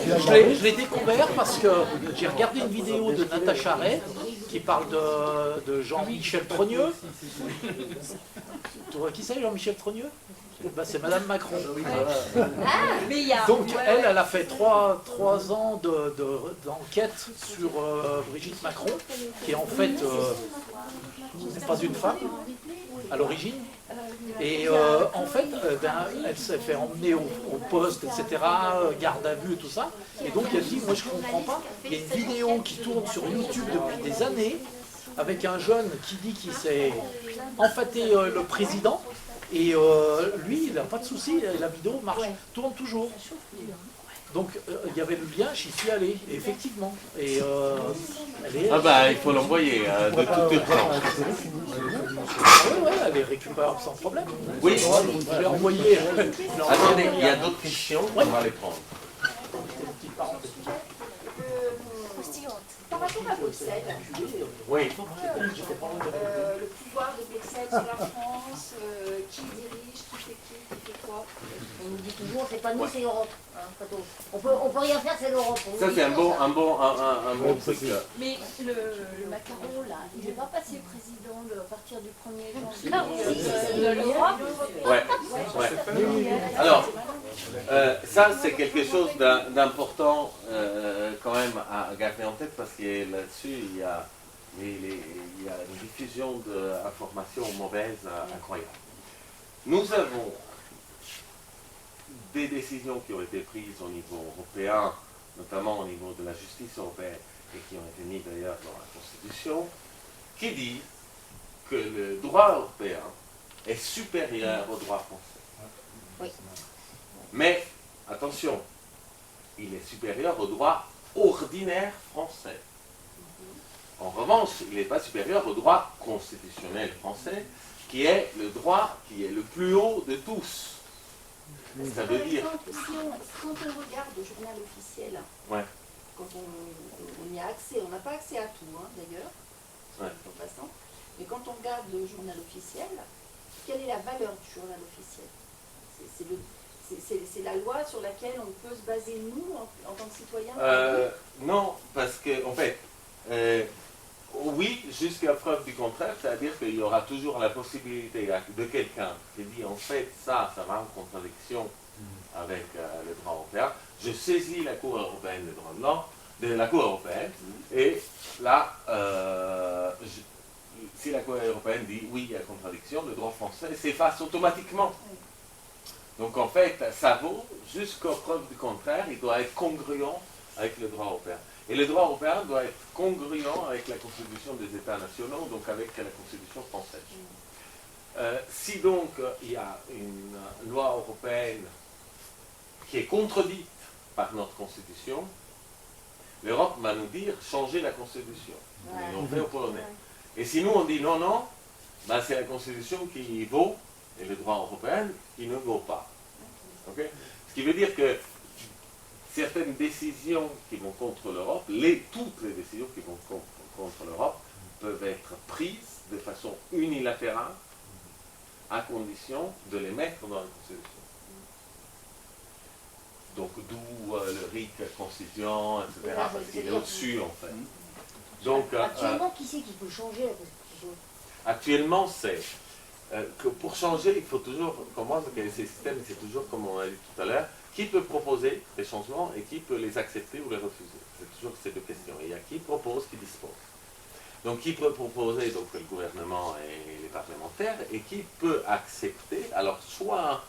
Je l'ai découvert parce que j'ai regardé une vidéo de Natacha Ray qui parle de Jean-Michel Trogneux. Tu vois qui c'est Jean-Michel Trogneux? Ben, c'est Madame Macron. Donc elle a fait trois ans d'enquête sur Brigitte Macron, qui est en fait n'est pas une femme à l'origine. Et en fait, elle s'est fait emmener au poste, etc., garde à vue et tout ça. Et donc elle dit, moi je comprends pas, il y a une vidéo qui tourne sur YouTube depuis des années, avec un jeune qui dit qu'il s'est enfanté le président. Et lui, il n'a pas de souci, la vidéo marche, tourne toujours. Donc il y avait le lien, j'y suis allé, et effectivement. Et, elle est, il faut l'envoyer de toute urgence. Oui, elle est récupérable sans problème. Oui. Je l'ai envoyé. Attendez, il y a d'autres questions, on va les prendre. Par rapport à Bruxelles, Oui. le pouvoir de Bruxelles sur la France, qui dirige, qui fait quoi? On nous dit toujours, c'est pas nous, c'est l'Europe. Hein, on peut rien faire, c'est l'Europe. Ça c'est un bon truc. Mais le Macron, là, il n'est pas passé président à partir du 1er janvier de l'Europe? Ouais. Alors, ça c'est quelque chose d'important quand même à garder en tête parce que là-dessus il y a une diffusion d'informations mauvaises incroyable. Nous avons des décisions qui ont été prises au niveau européen, notamment au niveau de la justice européenne, et qui ont été mises d'ailleurs dans la Constitution, qui dit que le droit européen est supérieur au droit français. Oui. Mais, attention, il est supérieur au droit ordinaire français. En revanche, il n'est pas supérieur au droit constitutionnel français, qui est le droit qui est le plus haut de tous. Ça veut dire... Quand on regarde le journal officiel, quand on y a accès, on n'a pas accès à tout d'ailleurs, en passant, mais quand on regarde le journal officiel, quelle est la valeur du journal officiel? C'est la loi sur laquelle on peut se baser, nous, en tant que citoyens? Non, parce que, en fait, oui, jusqu'à preuve du contraire, c'est-à-dire qu'il y aura toujours la possibilité de quelqu'un qui dit, en fait, ça va en contradiction avec le droit européen. Je saisis la Cour européenne des droits de l'homme, de la Cour européenne, et là, si la Cour européenne dit oui, il y a contradiction, le droit français s'efface automatiquement. Donc en fait, ça vaut jusqu'à preuve du contraire, il doit être congruent avec le droit européen. Et le droit européen doit être congruent avec la Constitution des États nationaux, donc avec la Constitution française. Si donc il y a une loi européenne qui est contredite par notre Constitution, l'Europe va nous dire changer la Constitution. Ils l'ont fait aux Polonais. Et si nous on dit non, c'est la Constitution qui vaut et le droit européen qui ne vaut pas. Okay? Ce qui veut dire que certaines décisions qui vont contre l'Europe, toutes les décisions qui vont contre l'Europe, peuvent être prises de façon unilatérale à condition de les mettre dans la Constitution. Donc d'où le RIC constituant, etc., parce qu'il est au-dessus en fait. Donc, actuellement, qui c'est qui peut changer la Constitution? Actuellement, c'est que pour changer, il faut toujours, comme moi, ces systèmes, c'est toujours comme on a dit tout à l'heure, qui peut proposer des changements et qui peut les accepter ou les refuser. C'est toujours ces deux questions. Il y a qui propose, qui dispose. Donc qui peut proposer, donc le gouvernement et les parlementaires, et qui peut accepter, alors soit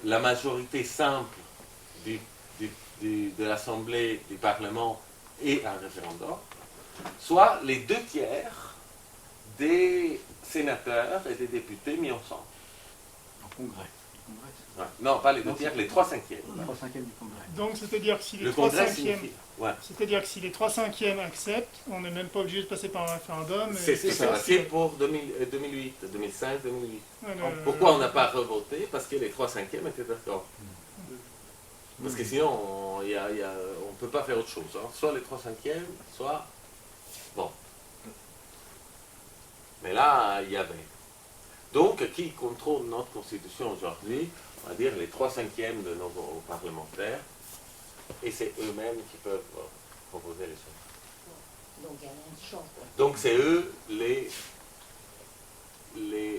la majorité simple de l'Assemblée, du Parlement et un référendum, soit les 2/3 des sénateurs et des députés mis ensemble. En congrès. Ouais. Non, pas les 2/3, les 3/5. 3/5 du congrès. Donc c'est-à-dire que si les 3/5 acceptent, on n'est même pas obligé de passer par un référendum. C'est ça, c'est pour 2008, 2005, 2008. Pourquoi on n'a pas revoté? Parce que les 3/5 étaient d'accord. Parce que sinon, on ne peut pas faire autre chose. Hein. Soit les 3/5, soit... Bon. Mais là, il y avait. Donc, qui contrôle notre constitution aujourd'hui? On va dire les 3/5 de nos parlementaires et c'est eux-mêmes qui peuvent proposer les choses. Donc il y a rien qui change. Quoi. Donc c'est eux les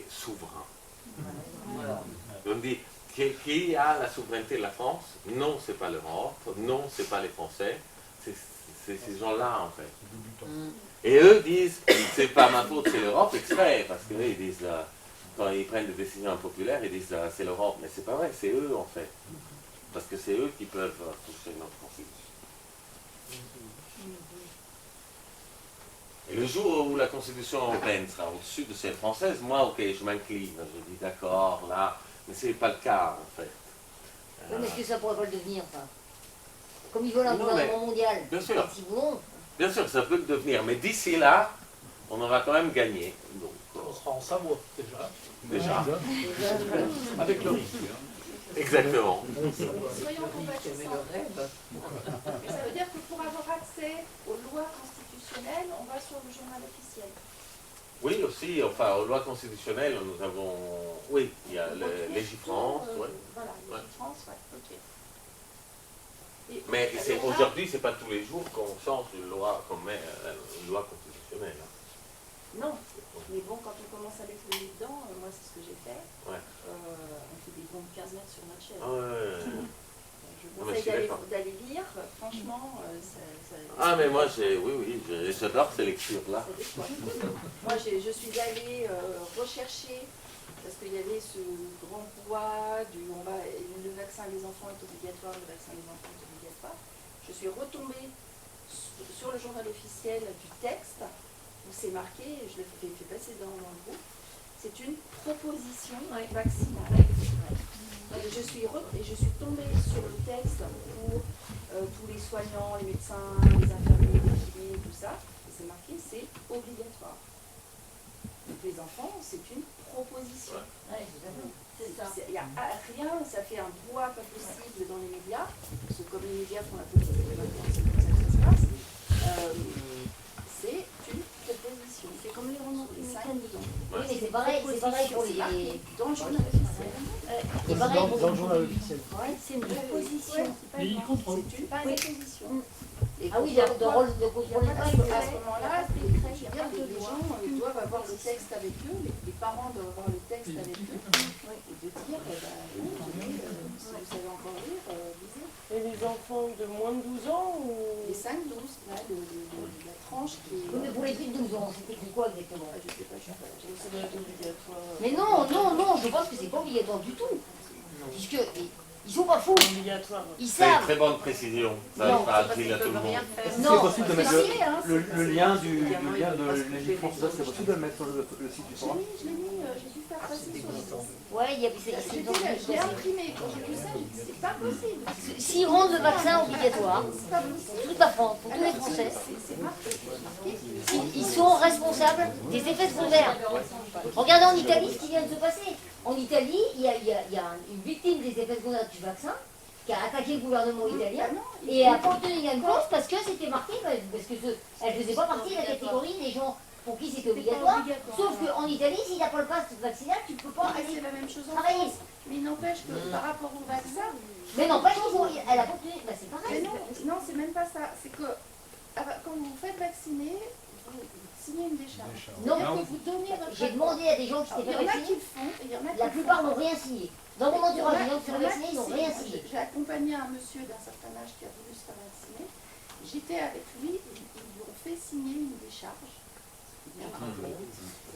souverains. On dit, qui a la souveraineté de la France? Non, c'est pas l'Europe, non, c'est pas les Français, c'est ces gens-là en fait. Et eux disent, c'est pas ma faute, c'est l'Europe, exprès, parce qu'eux ils disent, quand ils prennent des décisions impopulaires, ils disent c'est l'Europe, mais c'est pas vrai, c'est eux en fait. Parce que c'est eux qui peuvent toucher notre constitution. Et le jour où la Constitution européenne sera au-dessus de celle française, moi, ok, je m'incline, je dis d'accord, là, mais c'est pas le cas en fait. Oui, mais est-ce que ça pourrait pas le devenir, ça? Comme ils veulent un Non, gouvernement mondial. bien sûr. S'ils voulons. Bien sûr, ça peut le devenir, mais d'ici là, on aura quand même gagné. Donc, On sera en Savoie, déjà. déjà. Avec le riz. Exactement. Soyons compatissants. Ça veut dire que pour avoir accès aux lois constitutionnelles, on va sur le journal officiel. Oui, aussi, enfin, aux lois constitutionnelles, nous avons, oui, il y a Légifrance, oui. Voilà, Légifrance, ouais, ok. Et Mais alors là, aujourd'hui, c'est pas tous les jours qu'on change une loi, qu'on met une loi constitutionnelle. non, mais bon, quand on commence à mettre le nez dedans, moi c'est ce que j'ai fait, Ouais. on fait des bonds de 15 mètres sur notre chaise. Ah, ouais. Je Non, mais je vous suis conseille d'accord. d'aller lire, franchement, Ah, mais moi, j'adore ces lectures-là. ça déçoit. Moi, je suis allée rechercher, parce qu'il y avait ce grand poids le vaccin des enfants est obligatoire, le vaccin des enfants est obligatoire. Je suis retombée sur le journal officiel du texte, où c'est marqué, je l'ai fait passer dans le groupe, c'est une proposition vaccinale. Et je suis tombée sur le texte pour tous les soignants, les médecins, les infirmiers, les kinés, tout ça. Et c'est marqué, c'est obligatoire. Donc les enfants, c'est une proposition. Ouais, c'est ça. Il n'y a rien, ça fait un brouhaha pas possible dans les médias, parce que comme les médias font la politique maintenant, c'est comme ça que ça se passe. C'est une proposition. C'est comme les remontées mécaniques. Oui, mais c'est pareil pour les. Dans le journal officiel. C'est pareil pour Dans le journal officiel. Ouais, c'est une proposition. Et ils contrôlent. C'est une proposition. Et Ah oui, donc, de rôle de contrôle à des ce moment-là, les gens doivent avoir le texte avec eux, les parents doivent avoir le texte avec eux, et de dire, oui, si vous savez encore lire, lisez. Et les enfants de moins de 12 ans ou... Les 5-12, là, la tranche qui est... Oui, mais pour les plus de 12 ans, c'est écrit quoi exactement? Je sais pas, Ça doit être obligatoire. Mais non, je pense que c'est pas obligatoire du tout. Puisque ils sont pas fous. Obligatoire. Ils C'est une savent. très bonne précision. Ça Non, sera utile à tout le monde. C'est Non, possible de mettre facile, hein, le lien du lien de Légifrance, c'est possible de le mettre sur le site du forum? je l'ai mis, j'ai dû faire passer sur le site. Ouais, il y a c'est dans Je l'ai imprimé, quand j'ai vu ça, j'ai dit, c'est pas possible. S'ils rendent le vaccin obligatoire, C'est pas possible. toute la France, pour tous les Français, C'est marqué. ils sont responsables des effets secondaires. Regardez en Italie ce qui vient de se passer. En Italie, il y a une victime des effets secondaires du vaccin qui a attaqué le gouvernement italien et a porté gain de cause parce que c'était marqué, parce que elle ne faisait pas partie de la catégorie des gens pour qui c'était obligatoire. Sauf qu'en Italie, s'il n'y a pas le pass vaccinal, tu ne peux pas C'est aller la même chose en travailler. France. Mais il n'empêche que par rapport au vaccin, Mais n'empêche elle a porté, c'est mais pareil. non, c'est même pas ça. C'est que quand vous vous faites vacciner, vous signez une décharge. Non, C'est-à-dire que vous donnez votre j'ai demandé à des gens qui Alors, s'étaient il y en fait a qui vacciner, le font, et il y en a qui la le plupart font n'ont pas. rien signé. Dans mon entourage, les gens qui sont vaccinés, ils n'ont rien signé. J'ai accompagné un monsieur d'un certain âge qui a voulu se faire vacciner. J'étais avec lui, ils lui ont fait signer une décharge. Bien marqué.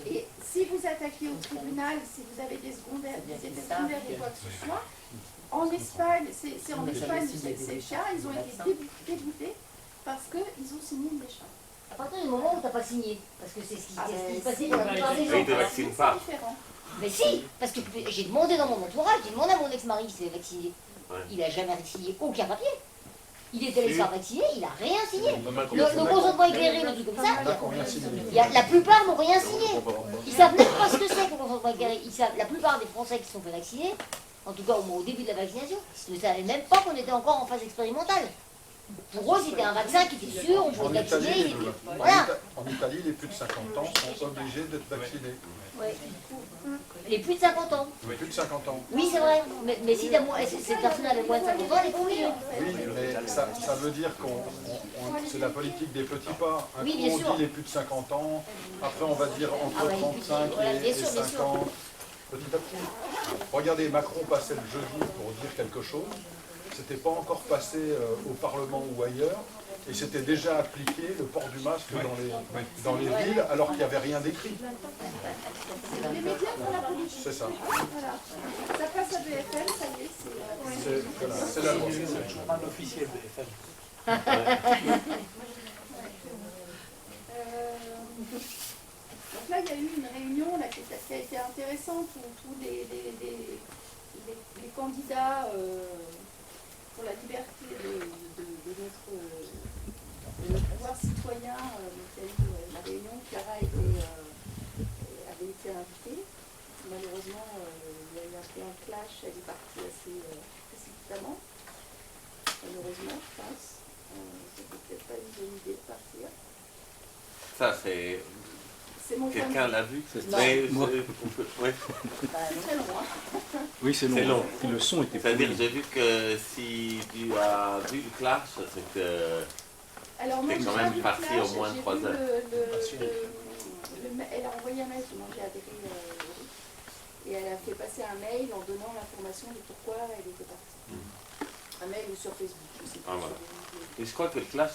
Et si vous attaquez au tribunal, si vous avez des secondaires, des effets secondaires ou quoi que ce soit, en Espagne, c'est en Espagne, c'est le cas, ils ont été dégoûtés parce qu'ils ont signé une décharge. À partir du moment où tu n'as pas signé, parce que c'est ce qui Ah, se ben, passait si, pour la plupart des Et gens. ils ne vaccinent pas. C'est différent. Mais si, parce que j'ai demandé dans mon entourage, j'ai demandé à mon ex-mari qui s'est vacciné. Ouais. Il n'a jamais signé aucun papier. Il est allé se faire vacciner, il n'a rien signé. D'accord. Le consentement éclairé, le truc comme ça, D'accord, rien signé. la plupart n'ont rien signé. Ils savent même pas ce que c'est que le consentement éclairé. La plupart des Français qui se sont fait vacciner, en tout cas au début de la vaccination, ne savaient même pas qu'on était encore en phase expérimentale. Pour eux, c'était un vaccin qui était sûr, on pouvait le vacciner. Voilà. En Italie, les plus de 50 ans sont obligés d'être vaccinés. Les plus de 50 ans. Plus de 50 ans. Oui, c'est vrai. Mais si cette personne avait moins de 50 ans, elle est pas obligée. Oui, mais Ça veut dire c'est la politique des petits pas. Un Oui, coup, bien on sûr. dit les plus de 50 ans, après on va dire entre 35 voilà, et bien sûr, bien sûr. 50, petit à petit. Regardez, Macron passait le jeudi pour dire quelque chose, c'était pas encore passé au Parlement ou ailleurs, et c'était déjà appliqué le port du masque dans les villes, alors qu'il n'y avait rien d'écrit. Les médias font la politique. C'est ça. Voilà. Ça passe à BFM, ça y est, C'est la loi. C'est le journal officiel de FM. Donc là, il y a eu une réunion là, qui a été intéressante où tous les candidats pour la liberté de notre pouvoir citoyen, la réunion, Clara avait été invitée. Malheureusement, il y a eu un peu un clash, elle est partie assez précipitamment. Malheureusement, je pense. C'était peut-être pas une bonne idée de partir. Ça, c'est... C'est mon point de Quelqu'un vue. l'a vu? Non. Moi. Oui. C'est très long, hein. Oui, c'est long. C'est long. Et le son était C'est-à-dire, pourri. j'ai vu que si tu as vu le clash, c'est que... Alors moi, T'es quand j'ai même pas vu parti le flash, au moins j'ai 3 vu heures. elle a envoyé un mail, moi j'ai adhéré, et elle a fait passer un mail en donnant l'information de pourquoi elle était partie. Un mail ou sur Facebook, je sais pas. Ah, voilà. Et je crois que le clash,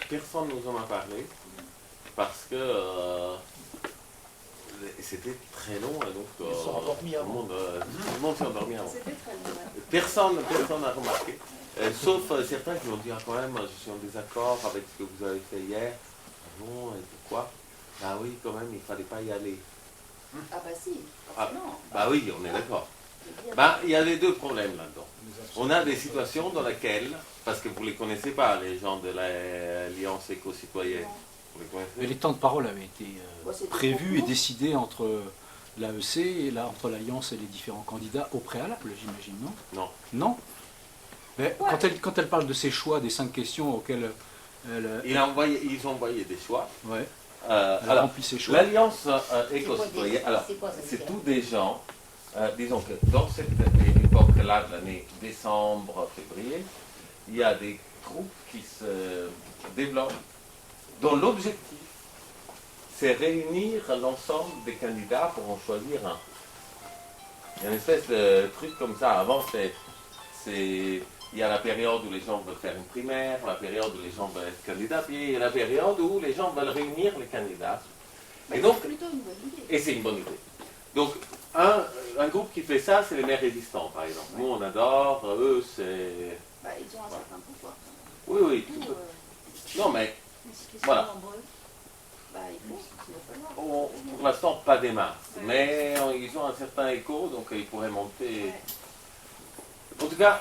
personne ne nous en a parlé, parce que c'était très long, et donc Ils sont endormis tout avant. le monde s'est endormi avant. C'était très long. Ouais. Personne n'a remarqué, sauf certains qui vont dire quand même, je suis en désaccord avec ce que vous avez fait hier. Ah bon, et pourquoi? Ah oui, quand même, il ne fallait pas y aller. Ah bah si, Ah, forcément. bah oui, on est d'accord. C'est bien. Bah, il y a les deux problèmes là-dedans. On a des situations dans lesquelles, parce que vous ne les connaissez pas, les gens de l'Alliance éco-citoyenne, vous les Mais connaissez? les temps de parole avaient été Bon, c'était prévus et pour nous. décidés entre l'AEC et entre l'Alliance et les différents candidats au préalable, j'imagine, non? Non. Non. Mais quand elle parle de ses choix, des 5 questions auxquelles elle, Ils ont envoyé des choix. ouais, elle Alors, remplit ses choix. l'Alliance C'est quoi, éco-citoyenne, alors, c'est quoi ça veut c'est dire tous des gens, disons que dans cette époque-là de l'année décembre, février, il y a des groupes qui se développent dont l'objectif, c'est réunir l'ensemble des candidats pour en choisir un. Il y a une espèce de truc comme ça. Avant, il y a la période où les gens veulent faire une primaire, la période où les gens veulent être candidats, puis il y a la période où les gens veulent réunir les candidats. Et donc, C'est plutôt une bonne idée. et c'est une bonne idée. Donc, un groupe qui fait ça, c'est les maires résistants, par exemple. Nous, on adore, eux, c'est... Bah, ils ont un certain pouvoir. Oui, oui. Nous, Non, mais ils Voilà. sont nombreux. Bah, il va falloir. pour l'instant, pas des masses. Mais ils ont un certain écho, donc ils pourraient monter... Ouais. En tout cas,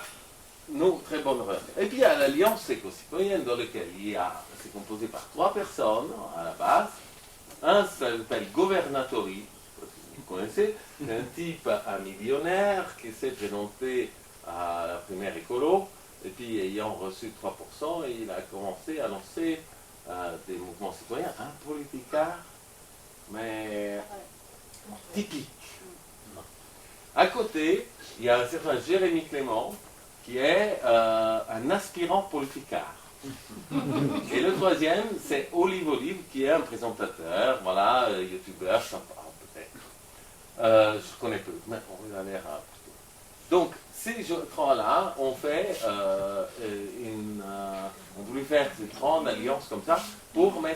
nous, très bonne relation. Et puis, il y a l'Alliance éco-citoyenne dans laquelle c'est composé par 3 personnes à la base. Un s'appelle Governatori, vous connaissez, c'est un type, un millionnaire qui s'est présenté à la primaire écolo, et puis ayant reçu 3%, il a commencé à lancer des mouvements citoyens, un politicard, mais typique. À côté, il y a un certain Jérémy Clément, qui est un aspirant politicard. Et le troisième, c'est Olive, qui est un présentateur, voilà, youtubeur, sympa peut-être. Je connais peu, mais on a l'air plutôt. Donc, ces trois-là ont fait ont voulu faire ces 30 alliances comme ça pour mettre